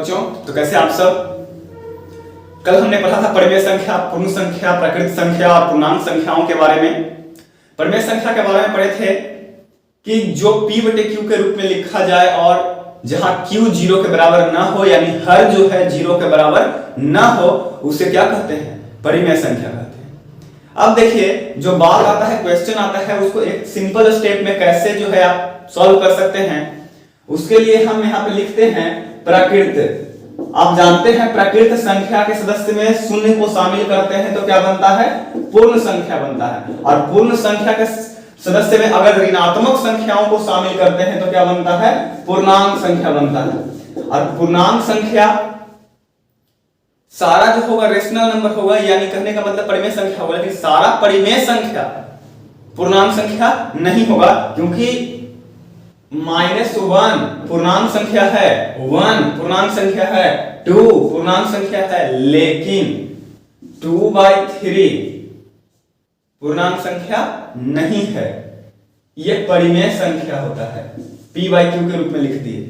बच्चों, तो कैसे आप सब। कल हमने पढ़ा था परिमेय संख्या, पूर्ण संख्या, प्राकृत संख्या और पूर्णांक संख्याओं के बारे में। परिमेय संख्या के बारे में पढ़े थे कि जो p बटे q के रूप में लिखा जाए और जहां q 0 के बराबर ना हो, यानी हर जो है 0 के बराबर ना हो, उसे क्या कहते हैं? परिमेय संख्या कहते हैं। अब देखिए, जो बात आता है, क्वेश्चन आता है, उसको एक सिंपल स्टेप में कैसे जो है आप सॉल्व कर सकते हैं, उसके लिए हम यहाँ पे लिखते हैं प्राकृत। आप जानते हैं प्राकृत संख्या के सदस्य में शून्य को शामिल करते हैं तो क्या बनता है? पूर्ण संख्या बनता है। और पूर्ण संख्या के सदस्य में अगर ऋणात्मक संख्याओं को शामिल करते हैं तो क्या बनता है? पूर्णांक संख्या बनता है। और पूर्णांक संख्या सारा जो होगा रेशनल नंबर होगा, यानी कहने का मतलब परिमेय संख्या होगा, लेकिन सारा परिमेय संख्या पूर्णांक संख्या नहीं होगा, क्योंकि -1 पूर्णांक संख्या है, 1 पूर्णांक संख्या है, 2 पूर्णांक संख्या है, लेकिन 2/3 पूर्णांक संख्या नहीं है। यह परिमेय संख्या होता है। p/q के रूप में लिख दिए।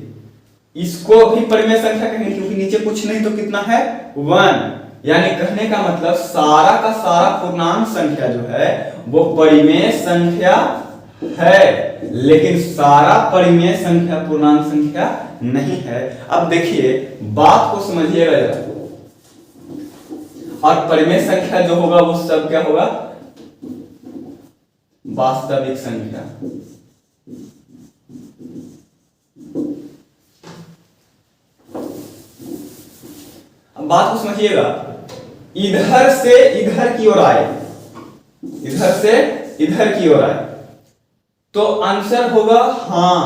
इसको भी परिमेय संख्या कहेंगे, क्योंकि नीचे कुछ नहीं तो कितना है? 1। यानी कहने का मतलब सारा का सारा पूर्णांक संख्या जो है वो परिमेय संख्या है, लेकिन सारा परिमेय संख्या पूर्णांक संख्या नहीं है। अब देखिए, बात को समझिएगा जरा। और परिमेय संख्या जो होगा वो सब क्या होगा? वास्तविक संख्या। अब बात को समझिएगा, इधर से इधर की ओर आए, इधर से इधर की ओर आए तो आंसर होगा हाँ,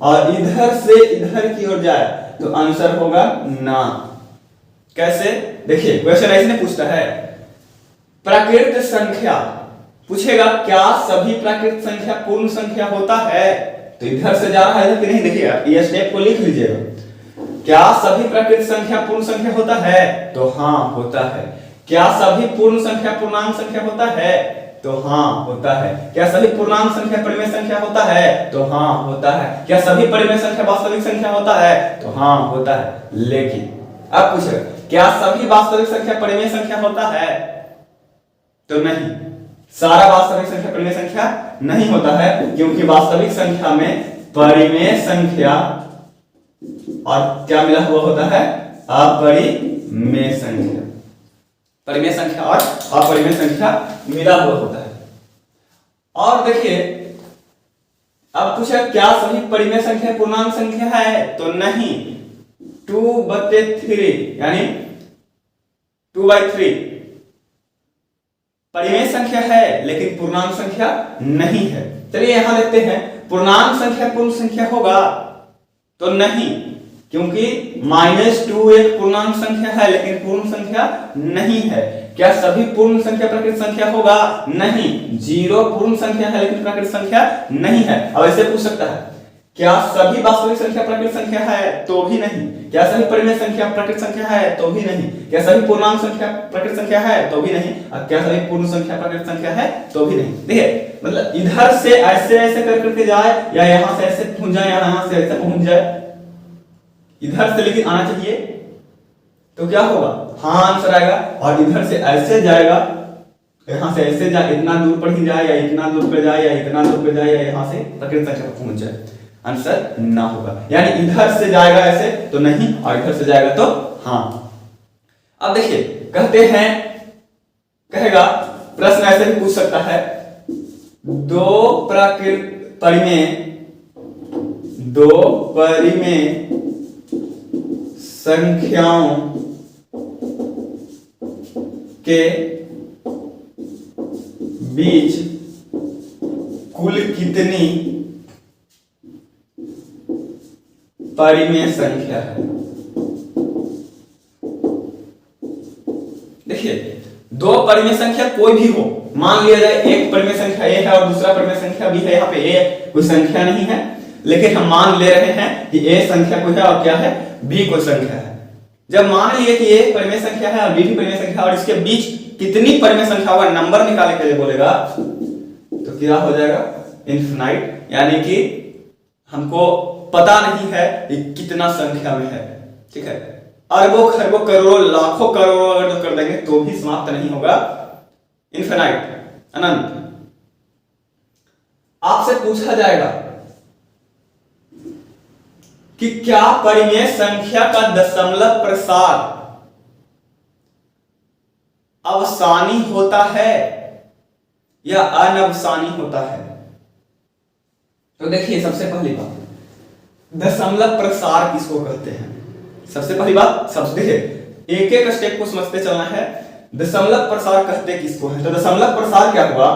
और इधर से इधर की ओर जाए तो आंसर होगा ना। कैसे? देखिए, क्वेश्चन ऐसे नहीं पूछता है। प्राकृत संख्या पूछेगा, क्या सभी प्राकृत संख्या पूर्ण संख्या होता है? तो इधर से जा रहा है, इधर की नहीं। देखिएगा, ये स्टेप को लिख लीजिएगा। क्या सभी प्राकृत संख्या पूर्ण संख्या होता है? तो हाँ, होता है। क्या सभी पूर्ण संख्या पूर्णांक संख्या होता है? तो हाँ, होता है। क्या सभी पूर्णांक संख्या परिमेय संख्या होता है? तो हाँ, होता है। क्या सभी परिमेय संख्या वास्तविक संख्या होता है? तो हाँ, होता है। लेकिन अब पूछेगा, क्या सभी वास्तविक संख्या परिमेय संख्या होता है? तो नहीं, सारा वास्तविक संख्या परिमेय संख्या नहीं होता है, क्योंकि वास्तविक संख्या में परिमेय संख्या और क्या मिला हुआ होता है? अपरिमेय संख्या। परिमेय संख्या और अपरिमेय संख्या मिला हुआ होता है। और देखिए, अब पूछा, क्या सभी परिमेय संख्या पूर्णांक संख्या है? तो नहीं, 2/3 यानी 2/3 परिमेय संख्या है, लेकिन पूर्णांक संख्या नहीं है। चलिए यहां देखते हैं, पूर्णांक संख्या पूर्ण संख्या होगा? तो नहीं, क्योंकि -2 एक पूर्णांक संख्या है, लेकिन पूर्ण संख्या नहीं है। क्या सभी पूर्ण संख्या प्राकृत संख्या होगा? नहीं, 0 पूर्ण संख्या है, लेकिन प्राकृत संख्या नहीं है। अब ऐसे पूछ सकता है, क्या सभी वास्तविक संख्या प्राकृत संख्या है? तो भी नहीं। क्या सभी परिमेय संख्या प्राकृत संख्या है? तो भी नहीं। क्या सभी पूर्णांक संख्या प्राकृत संख्या है? तो भी नहीं। और क्या सभी पूर्ण संख्या प्राकृत संख्या है? तो भी नहीं। देखिए, मतलब इधर से ऐसे ऐसे करके जाए, या यहां से ऐसे पहुंच जाए, या यहां से ऐसे पहुंच जाए, इधर से लेकिन आना चाहिए, तो क्या होगा? हाँ आंसर आएगा। और इधर से ऐसे जाएगा, यहां से ऐसे जाए, इतना दूर पर ही जाए, या इतना दूर पर जाए, या इतना दूर पर जाए, या यहां से प्राकृत संख्या पर पहुंच जाए, आंसर ना होगा। यानी इधर से जाएगा ऐसे तो नहीं, और इधर से जाएगा तो हाँ। अब देखिए, कहते हैं, कहेगा, प्रश्न ऐसे भी पूछ सकता है, दो परिमेय संख्याओं के बीच कुल कितनी परिमेय संख्या है? देखिए, दो परिमेय संख्या कोई भी हो, मान लिया जाए एक परिमेय संख्या ए है और दूसरा परिमेय संख्या बी है। यहाँ पे ए कोई संख्या नहीं है, लेकिन हम मान ले रहे हैं कि ए संख्या कोई है और क्या है? बी कोई संख्या है। जब मान लिए कि ए परिमेय संख्या है और बी भी परिमेय संख्या है, और इसके बीच कितनी परिमेय संख्या होगा नंबर निकालने के लिए बोलेगा, तो क्या हो जाएगा? इनफिनाइट। यानी कि हमको पता नहीं है कि कितना संख्या में है, ठीक है, अरबों खरबों करोड़ों लाखों करोड़ों अगर कर देंगे तो भी समाप्त नहीं होगा, इनफिनाइट, अनंत। आपसे पूछा जाएगा कि क्या परिमेय संख्या का दशमलव प्रसार अवसानी होता है या अनवसानी होता है? तो देखिए, सबसे पहली बात, दशमलव प्रसार किसको कहते हैं? सबसे पहली बात, सबसे एक एक स्टेप को समझते चलना है। दशमलव प्रसार कहते किसको है? तो दशमलव प्रसार क्या हुआ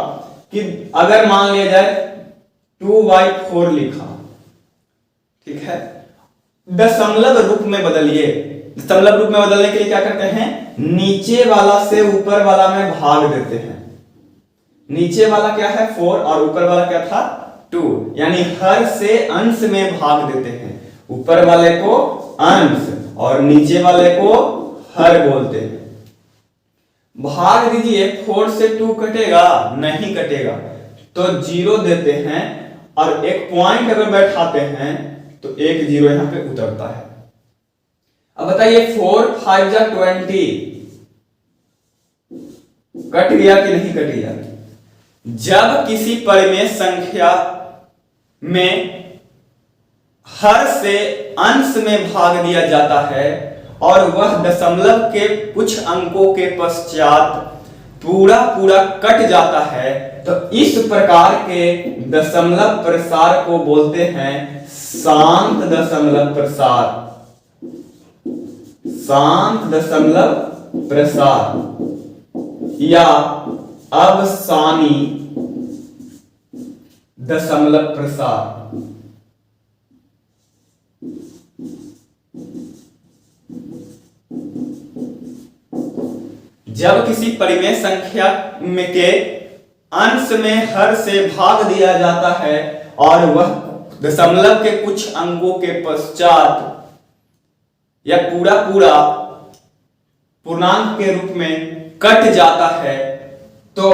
कि अगर मान लिया जाए 2/4 लिखा, ठीक है, दशमलव रूप में बदलिए। दशमलव रूप में बदलने के लिए क्या करते हैं? नीचे वाला से ऊपर वाला में भाग देते हैं। नीचे वाला क्या है 4 और ऊपर वाला क्या था 2, यानी हर से अंश में भाग देते हैं। ऊपर वाले को अंश और नीचे वाले को हर बोलते हैं। भाग दीजिए, 4 से 2 कटेगा नहीं कटेगा, तो 0 देते हैं और एक पॉइंट अगर बैठाते हैं तो एक 0 यहां पे उतरता है। अब बताइए 4 5 जा 20 कट गया कि नहीं कट गया? जब किसी परिमेय संख्या में हर से अंश में भाग दिया जाता है और वह दशमलव के कुछ अंकों के पश्चात पूरा पूरा कट जाता है, तो इस प्रकार के दशमलव प्रसार को बोलते हैं शांत दशमलव प्रसार। शांत दशमलव प्रसार या अवसानी दशमलव प्रसार। जब किसी परिमेय संख्या में के अंश में हर से भाग दिया जाता है और वह दशमलव के कुछ अंकों के पश्चात या पूरा पूरा पूर्णांक के रूप में कट जाता है, तो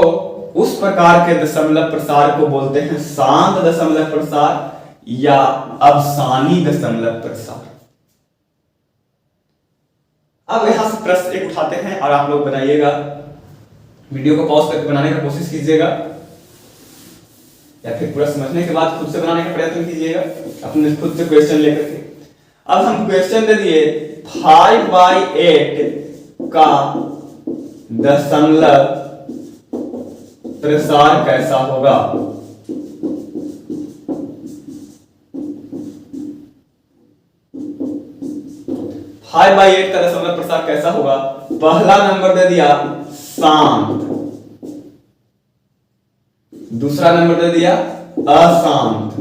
उस प्रकार के दशमलव प्रसार को बोलते हैं शांत दशमलव प्रसार या अवसानी दशमलव प्रसार। अब यहां से प्रश्न एक उठाते हैं और आप लोग बनाइएगा। वीडियो को पॉज करके बनाने का कोशिश कीजिएगा या फिर पूरा समझने के बाद खुद से बनाने का प्रयत्न कीजिएगा अपने खुद से क्वेश्चन लेकर के। अब हम क्वेश्चन दे दिए 5/8 का दशमलव प्रसार कैसा होगा? फाइव बाई 8 का दशमलव प्रसार कैसा होगा? पहला नंबर दे दिया शांत, दूसरा नंबर दे दिया अशांत,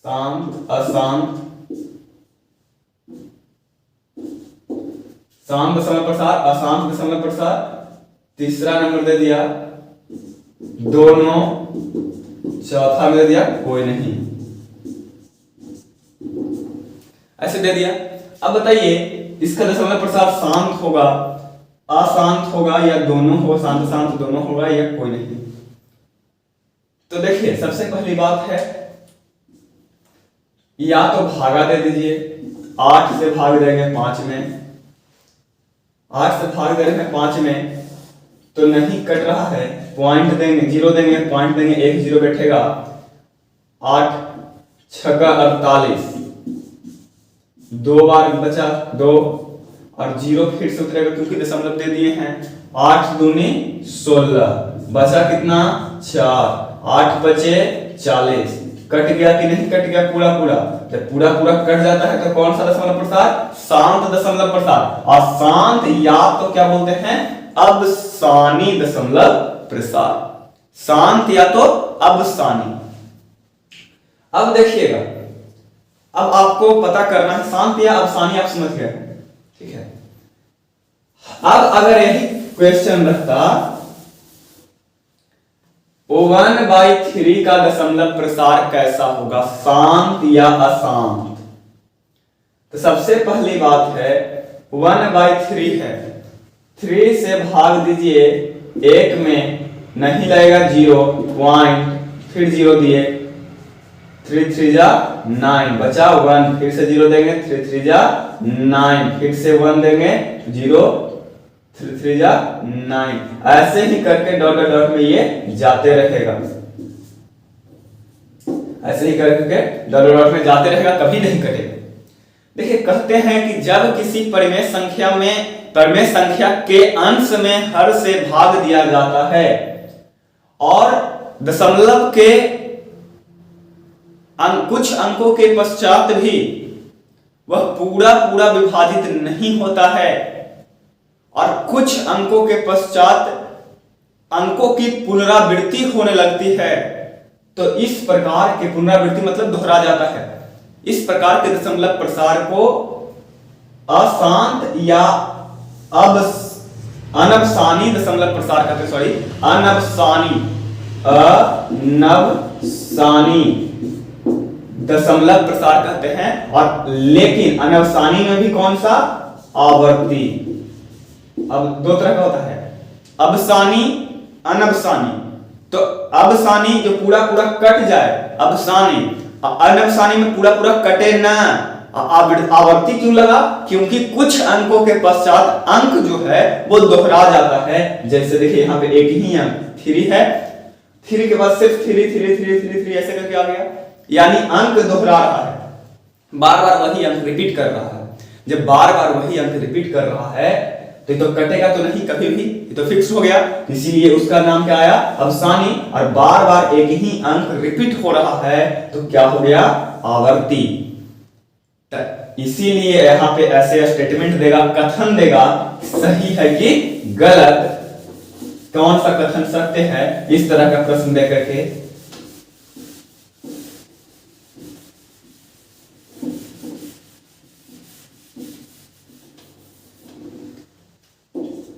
शांत अशांत, शांत दशमलव प्रसार अशांत दशमलव प्रसार, तीसरा नंबर दे दिया दोनों, चौथा में दे दिया कोई नहीं, ऐसे दे दिया। अब बताइए इसका दशमलव प्रसार शांत होगा, अशांत होगा या दोनों हो, शांत शांत दोनों होगा या कोई नहीं? तो देखिए सबसे पहली बात है, या तो भागा दे दीजिए, 8 से भाग देंगे 5 में, 8 से भाग दे रहे हैं 5 में तो नहीं कट रहा है, पॉइंट देंगे 0 देंगे, पॉइंट देंगे, एक 0 बैठेगा, 8 छक्का 48, 2 बार बचा 2 और 0 फिर से उतरेगा क्योंकि दशमलव दे दिए हैं। 8 दूनी 16, बचा कितना 4, 8 बचे 40, कट गया कि नहीं कट गया पूरा पूरा? जब पूरा पूरा कट जाता है तो कौन सा दशमलव प्रसार? शांत दशमलव प्रसार। और शांत या तो क्या बोलते हैं? अवसानी दशमलव प्रसार। शांत या तो अवसानी। अब देखिएगा, अब आपको पता करना है शांत या अवसानी, आप समझ गए, ठीक है। अब अगर यही क्वेश्चन रहता 1/3 का दशमलव प्रसार कैसा होगा, शांत या अशांत? तो सबसे पहली बात है 1/3 है, 3 से भाग दीजिए, 1 में नहीं लगेगा 0, पॉइंट फिर 0 दिए, 3 3 जा 9, बचा 1, फिर से 0 देंगे, 3 3 जा 9, फिर से 1 देंगे, 0, 3 3 जा 9। ऐसे ही करके डॉट डॉट डॉट में ये जाते रहेगा, ऐसे ही करके डॉट डॉट डॉट में जाते रहेगा, कभी नहीं कटेगा। देखिए कहते हैं कि जब किसी परिमेय संख्या के अंश में हर से भाग दिया जाता है और दशमलव के कुछ अंकों के पश्चात भी वह पूरा पूरा विभाजित नहीं होता है और कुछ अंकों के पश्चात अंकों की पुनरावृत्ति होने लगती है, तो इस प्रकार के पुनरावृत्ति मतलब दोहरा जाता है, इस प्रकार के दशमलव प्रसार को अशांत या अनवसानी दशमलव प्रसार कहते हैं, सॉरी अनवसानी दशमलव प्रसार कहते हैं। और लेकिन अनवसानी में भी कौन सा, आवर्ती। अब दो तरह का होता है, अवसानी, अनवसानी। तो अवसानी जो पूरा पूरा कट जाए, अवसानी। अनवसानी में पूरा पूरा कटे ना। आवर्ती क्यों लगा, क्योंकि कुछ अंकों के पश्चात अंक जो है वो दोहरा जाता है। जैसे देखिए यहाँ पे एक ही अंक 3 है, 3 के बाद सिर्फ 3 3 3 3 3 ऐसे करके आ गया, यानी अंक दोहरा रहा है, बार बार वही अंक रिपीट कर रहा है। जब बार बार वही अंक रिपीट कर रहा है तो ये तो कटेगा तो नहीं कभी भी, ये तो फिक्स हो गया, इसीलिए उसका नाम क्या आया, अवसानी। और बार बार एक ही अंक रिपीट हो रहा है तो क्या हो गया, आवर्ती। इसीलिए यहाँ पे ऐसे स्टेटमेंट देगा, कथन देगा, सही है कि गलत, कौन सा कथन सत्य है, इस तरह का प्रश्न देकर के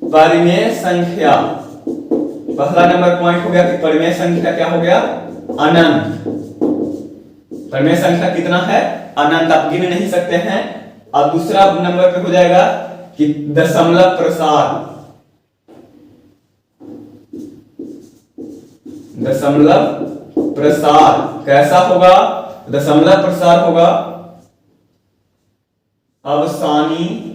परिमेय संख्या, पहला नंबर पॉइंट हो गया कि परिमेय संख्या क्या हो गया, अनंत। परिमेय संख्या कितना है, अनंत, आप गिन नहीं सकते हैं। अब दूसरा नंबर पे हो जाएगा कि दशमलव प्रसार, दशमलव प्रसार कैसा होगा, दशमलव प्रसार होगा अवसानी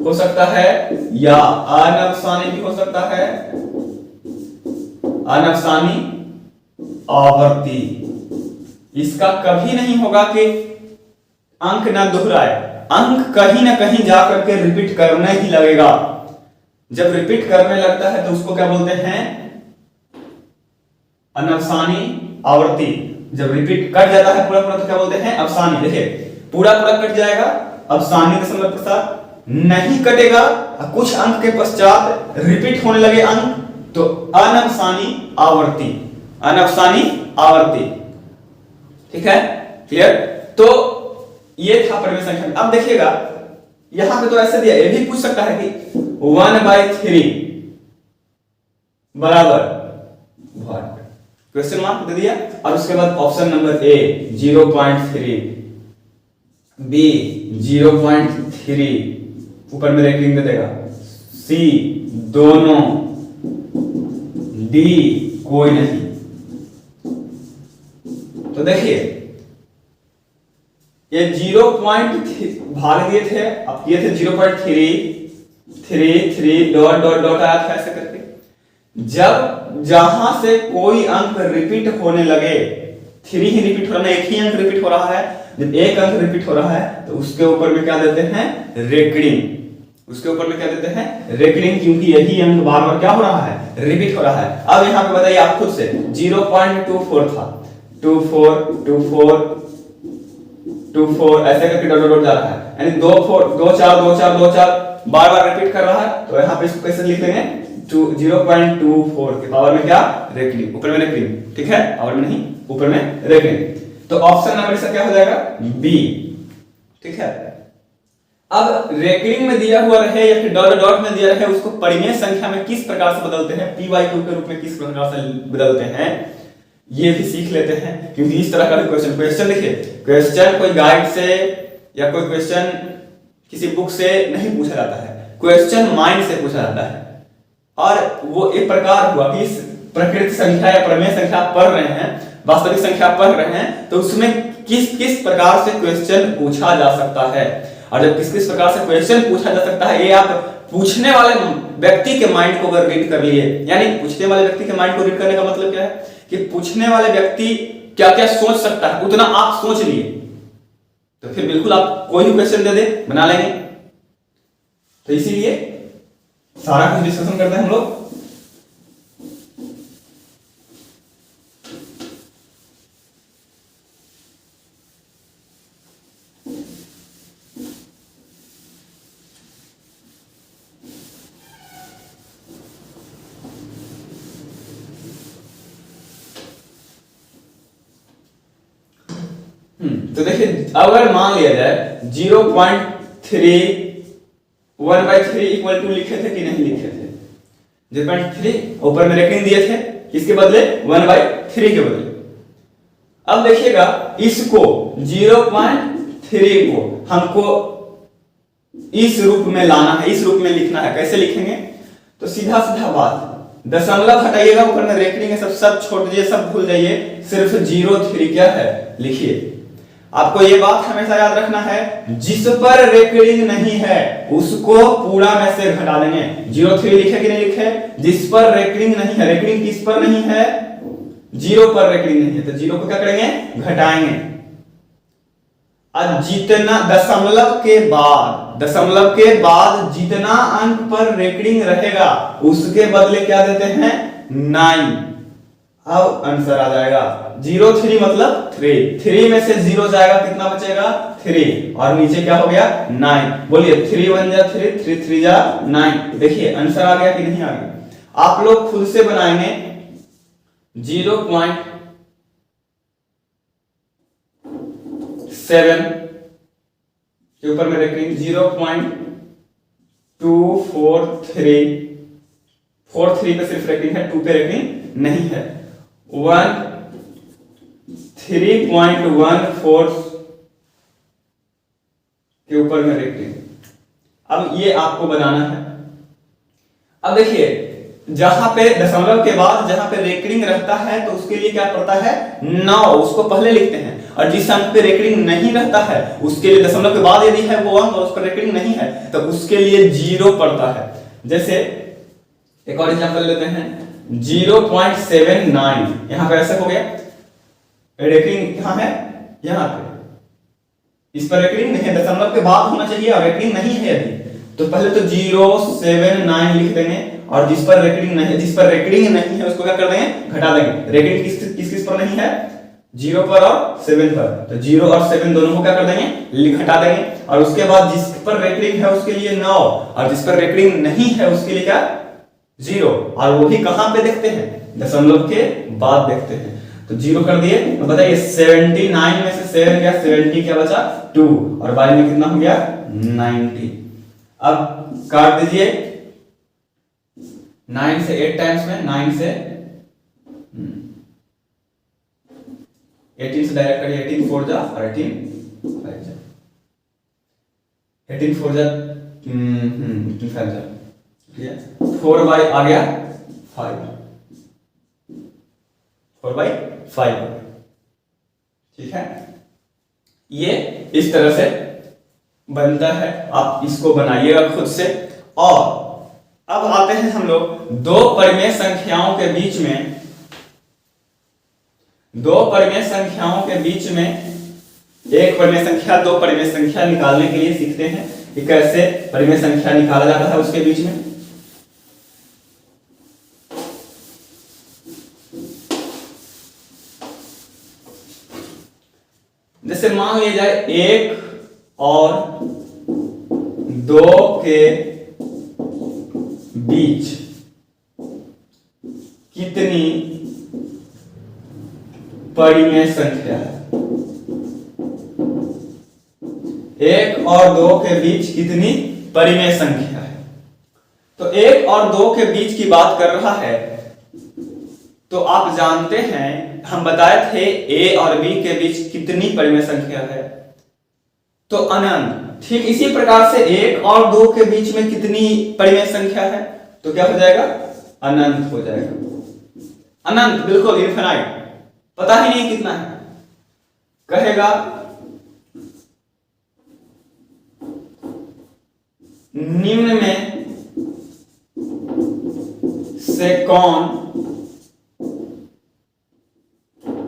हो सकता है या अनवसानी भी हो सकता है, अनवसानी आवर्ती। इसका कभी नहीं होगा कि अंक ना दोहराए, अंक कहीं ना कहीं जाकर के रिपीट करने ही लगेगा। जब रिपीट करने लगता है तो उसको क्या बोलते हैं, अनवसानी आवर्ती। जब रिपीट कट जाता है पूरा पूरा तो क्या बोलते हैं, अवसानी। देखिए पूरा पूरा कट जाएगा, अवसानी दशमलव प्रसार। नहीं कटेगा, कुछ अंक के पश्चात रिपीट होने लगे अंक, तो अनवसानी आवर्ती, अनवसानी आवर्ती। ठीक है, क्लियर। तो ये था परिमेय संख्या। अब देखिएगा यहां पे तो ऐसे दिया, ये भी पूछ सकता है कि 1/3 बराबर व्हाट, क्वेश्चन मार्क दे दिया, और उसके बाद ऑप्शन नंबर ए 0.3, बी 0.3, ऊपर में रैंकिंग दे देगा, सी दोनों, डी कोई नहीं। तो देखिए ये 0.3 भाग दिए थे, अब किए थे 0.3 डॉट डॉट डॉट आया था ऐसे करके। जब जहां से कोई अंक रिपीट होने लगे, 3 ही रिपीट हो रहा है, एक ही अंक रिपीट हो रहा है, जब एक अंक रिपीट हो रहा है तो उसके ऊपर में क्या देते हैं, रेकरिंग। उसके ऊपर में क्या देते हैं, रेकरिंग, क्योंकि यही अंक बार बार क्या हो रहा है, रिपीट हो रहा है। अब यहां पे बताइए आप खुद से, 0.24 था, 24 24 24 ऐसे करके डॉट डॉट जा रहा है, यानी 2 4 2 4 2 4 2 4 बार बार रिपीट कर रहा है। तो यहां पे इसको कैसे लिख लेंगे, 0.24 के पावर में क्या, रेकरिंग, ऊपर में रेकरिंग। ठीक है, पावर में नहीं, ऊपर में रेकरिंग। तो ऑप्शन नंबर इसका क्या हो जाएगा, बी। ठीक है, अब रेकरिंग में दिया हुआ रहे या फिर डॉट डॉट में दिया रहे, उसको परिमेय संख्या में किस प्रकार से बदलते हैं, पी/क्यू के रूप में किस प्रकार से बदलते हैं, ये भी सीख लेते हैं। क्योंकि इस तरह का भी क्वेश्चन देखिए, क्वेश्चन कोई गाइड से या कोई क्वेश्चन किसी बुक से नहीं पूछा जाता है, क्वेश्चन माइंड से पूछा जाता है। और वो एक प्रकार हुआ कि इस प्रकृत संख्या या प्रमेय संख्या पढ़ रहे हैं, वास्तविक संख्या पढ़ रहे हैं, तो उसमें किस किस प्रकार से क्वेश्चन पूछा जा सकता है। और जब किस किस प्रकार से क्वेश्चन पूछा जा सकता है, ये आप पूछने वाले व्यक्ति के माइंड को अगर रीड कर लिए, यानी पूछने वाले व्यक्ति के माइंड को रीड करने का मतलब क्या है कि पूछने वाले व्यक्ति क्या क्या सोच सकता है उतना आप सोच लिए, तो फिर बिल्कुल आप कोई भी क्वेश्चन दे दे बना लेंगे। तो इसीलिए सारा कुछ डिस्कशन करते हैं हम लोग। तो देखिए, अगर मान लिया जाए 0.3 1/3 इक्वल टू लिखे थे कि नहीं लिखे थे, 0.3 ऊपर में रेखिंग दिए थे, किसके बदले 1/3 के बदले। अब देखिएगा इसको 0.3 को हमको इस रूप में लाना है, इस रूप में लिखना है। कैसे लिखेंगे, तो सीधा सीधा बात, दशमलव हटाइएगा, ऊपर में रेखिंग है, सब छोड़ दीजिए, सब भूल जाइए, सिर्फ 0.3 क्या है लिखिए। आपको ये बात हमेशा याद रखना है, जिस पर रेकरिंग नहीं है उसको पूरा में से घटा देंगे। 0.3 लिखे कि नहीं लिखे, जिस पर रेकरिंग नहीं है, रेकरिंग किस पर नहीं है, 0 पर रेकरिंग नहीं है, तो 0 को क्या करेंगे, घटाएंगे। अब जितना दशमलव के बाद जितना अंक पर रेकरिंग रहेगा उसके बदले क्या देते हैं, 9। अब आंसर आ जाएगा 0.3 मतलब 3 में से 0 जाएगा, कितना बचेगा 3, और नीचे क्या हो गया 9। बोलिए 3 1 जा 3, 3 3 जा 9। देखिए आंसर आ गया कि नहीं आ गया। आप लोग खुद से बनाएंगे 0.7 के ऊपर में रेखिंग 0.243 पे सिर्फ रेखिंग है, 2 पे रेखिंग नहीं है। 3.14 के ऊपर में रेखिंग। अब ये आपको बनाना है। अब देखिए, जहां पे दशमलव के बाद जहां पे रेकरिंग रहता है तो उसके लिए क्या पड़ता है 9, उसको पहले लिखते हैं। और जिस अंक पे रेकरिंग नहीं रहता है उसके लिए दशमलव के बाद यदि है वो अंक और उस पर रेकरिंग नहीं है तो उसके लिए 0 पड़ता है। जैसे एक और एग्जांपल लेते हैं 0.79, यहां पे ऐसे हो गया, रेकरिंग कहां है, यहां पे, इस पर रेकरिंग नहीं है, दशमलव के बाद होना चाहिए और रेकरिंग नहीं है यदि, तो पहले तो 0.79 लिख देंगे, और जिस पर रेकरिंग नहीं है उसको क्या कर देंगे, घटा देंगे। रेकरिंग किस पर नहीं है, 0 पर और 7 पर, तो 0 और 7 दोनों को क्या कर देंगे, घटा देंगे। और उसके बाद जिस पर रेकरिंग है उसके लिए 9, और जिस पर रेकरिंग नहीं है उसके लिए क्या 0, और वो भी कहां पे देखते हैं, दशमलव के बाद देखते हैं। तो 0 कर दिए, तो बताइए 79 में से 7 गया, 70 क्या बचा 2, और बाद में कितना हो गया 90। अब काट दीजिए 9 से 8 टाइम्स में, 9 से 18 से डायरेक्ट करिए, 18 4 जा और 18 5 जा, 18 4 जा 18 5 जा, ठीक है, 4 बाई आ गया 5, 4/5, ठीक है। ये इस तरह से बनता है, आप इसको बनाइएगा खुद से। और अब आते हैं हम लोग दो परिमेय संख्याओं के बीच में, एक परिमेय संख्या दो परिमेय संख्या निकालने के लिए सीखते हैं कि कैसे परिमेय संख्या निकाला जाता है उसके बीच में। जैसे मान लिया जाए 1 और 2 के बीच कितनी परिमेय संख्या है, 1 और 2 के बीच कितनी परिमेय संख्या है। तो 1 और 2 के बीच की बात कर रहा है, तो आप जानते हैं हम बताए थे a और b के बीच कितनी परिमेय संख्या है, तो अनंत। ठीक इसी प्रकार से 1 और 2 के बीच में कितनी परिमेय संख्या है, तो क्या हो जाएगा, अनंत हो जाएगा। अनंत, बिल्कुल इनफिनाइट, पता ही नहीं कितना है। कहेगा निम्न में से कौन,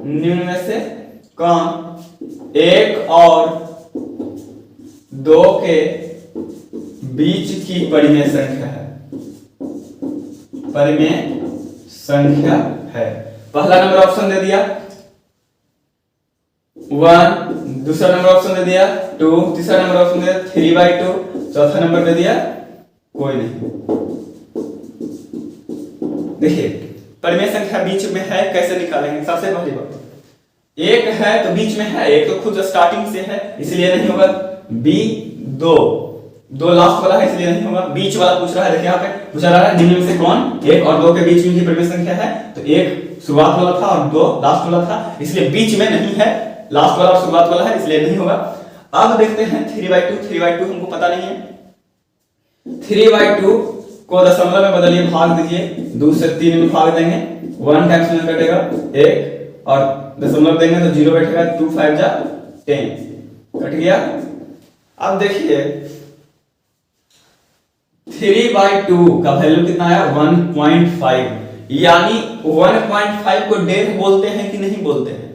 निम्न में से कौन एक और दो के बीच की परिमेय संख्या है, परिमेय संख्या है। पहला नंबर ऑप्शन दे दिया 1, दूसरा नंबर ऑप्शन दे दिया 2, तीसरा नंबर ऑप्शन दे दिया 3/2, चौथा नंबर दे दिया कोई नहीं। देखिए परिमेय संख्या बीच में है, कैसे निकालेंगे? सबसे पहली बात, एक है तो बीच में है, एक तो खुद स्टार्टिंग से है इसलिए नहीं होगा। बी 2 लास्ट वाला है इसलिए नहीं होगा। बीच वाला पूछ रहा है, देखिए यहाँ पे पूछा रहा है निम्न में से कौन एक और दो के बीच में की परिमेय संख्या है, तो एक शुरुआत वाला था और 2 लास्ट वाला था, इसलिए बीच में नहीं है, लास्ट वाला और शुरुआत वाला है इसलिए नहीं होगा। अब देखते हैं 3/2 हमको पता नहीं है। 3/2 को दशमलव में बदलिए, भाग दीजिए, 2 से 3 में भाग देंगे, 1 टाइम्स में कटेगा 1 और दशमलव देंगे तो 0 बैठेगा, 2 5 जा 10 कट गया। अब देखिए 3/2 का वैल्यू कितना आया 1.5, यानी 1.5 को 1.5 बोलते हैं कि नहीं बोलते हैं?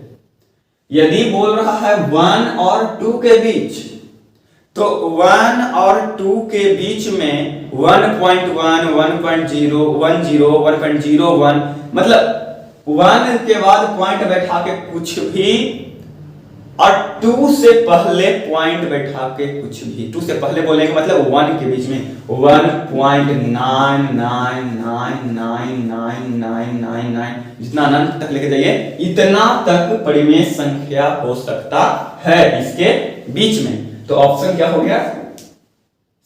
यदि बोल रहा है 1 और 2 के बीच, तो 1 और 2 के बीच में 1.1, 1.0, 1.01, मतलब 1 के बाद पॉइंट बैठा के कुछ भी और 2 से पहले पॉइंट बैठा के कुछ भी। 2 से पहले बोलने का मतलब 1 के बीच में 1.99999999 जितना अनंत तक लेके जाइए इतना तक परिमेय संख्या हो सकता है इसके बीच में। तो ऑप्शन क्या हो गया?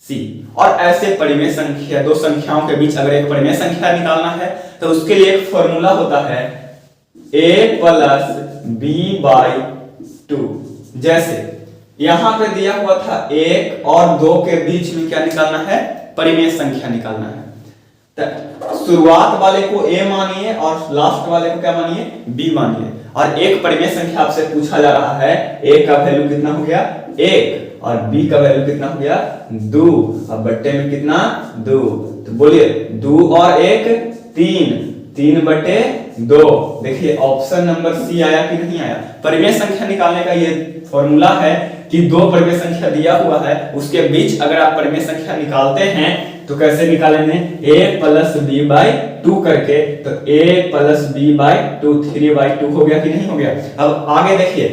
सी। और ऐसे परिमेय संख्या, दो संख्याओं के बीच अगर एक परिमेय संख्या निकालना है तो उसके लिए एक फॉर्मूला होता है a + b/2। जैसे यहां पे दिया हुआ था 1 और 2 के बीच में क्या निकालना है? परिमेय संख्या निकालना है। तो शुरुआत वाले को a मानिए और लास्ट वाले को क्या मानिए? b मानिए। और एक परिमेय संख्या आपसे पूछा जा रहा है, a का वैल्यू कितना हो गया? 1 और b का वैल्यू कितना हो गया? 2। अब बट्टे में कितना? 2। तो बोलिए 2 और 1 3/2। देखिए ऑप्शन नंबर सी आया कि नहीं आया? परिमेय संख्या निकालने का ये फॉर्मूला है कि दो परिमेय संख्या दिया हुआ है उसके बीच अगर आप परिमेय संख्या निकालते हैं तो कैसे निकालेंगे? a + b/2 करके। तो a + b/2 3/2 हो गया कि नहीं हो गया? अब आगे देखिए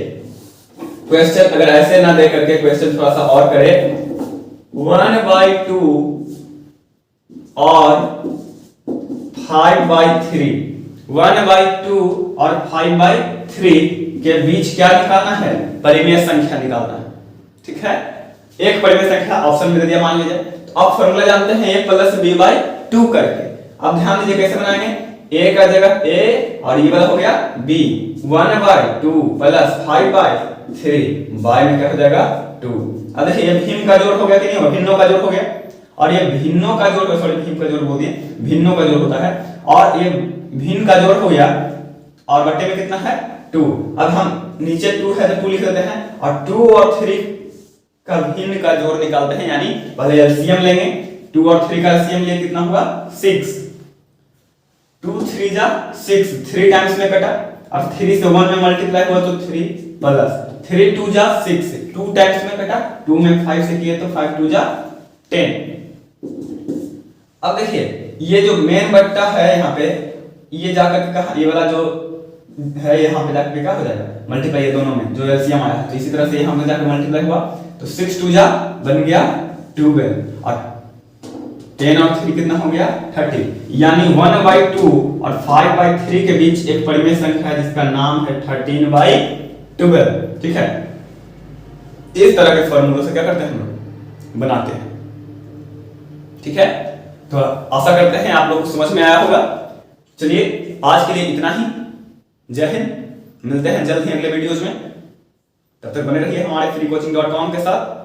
क्वेश्चन अगर ऐसे ना दे करके क्वेश्चन थोड़ा सा और करे, 1/2 और 5/3, 1/2 और 5/3 के बीच क्या निकालना है? परिमेय संख्या निकालना है। ठीक है, एक परिमेय संख्या ऑप्शन में दे दिया मान लीजिए। तो अब फॉर्मूला जानते हैं a + b/2 करके। अब ध्यान दीजिए कैसे बनाएंगे? a का जगह a और ये वाला हो गया b। 1/2 + 5/3 बाय में क्या हो जाएगा? 2। अब देखिए ये भिन्न का जोड़ हो गया कि नहीं हुआ? भिन्नों का जोड़ हो गया। और ये भिन्नों का जोड़, सॉरी भिन्न का जोड़ बोल दिए, भिन्नों का जोड़ होता है। और ये भिन्न का जोड़ हो गया और बट्टे में कितना है? 2। अब हम नीचे 2 है तो 2 लिख देते हैं और 2 और 3 का भिन्न का जोड़ निकालते हैं, यानी पहले एलसीएम लेंगे। 2 और 3 का एलसीएम लिए कितना हुआ? 6। 2 3 जा 6, 3 टाइम्स में कटा और 3 से 1 में मल्टीप्लाई हुआ तो 3 प्लस 3 2 जा 6, 2 टाइम्स में कटा, 2 में 5 से किए तो 5 2 जा 10। अब देखिए ये जो मेन बट्टा है यहाँ पे, ये जाकर के कहा, ये वाला जो है यहाँ पे जाकर क्या हो जाएगा? मल्टीप्लाई ये दोनों में जो एलसीएम आया है। तो इसी तरह से यहाँ पे जाकर मल्टीप्लाई हुआ तो 6 2 जा बन गया 12 और 10 और 3 कितना हो गया? 30। यानी 1/2 और 5/3 के बीच एक परिमेय संख्या है जिसका नाम है 13/12। ठीक है, इस तरह के फॉर्मूलों से क्या करते हैं हम लोग? बनाते हैं। ठीक है, तो आशा करते हैं आप लोगों को समझ में आया होगा। चलिए आज के लिए इतना ही। जय हिंद, मिलते हैं जल्द ही अगले वीडियोज में। तब तक बने रहिए हमारे freecoaching.com के साथ।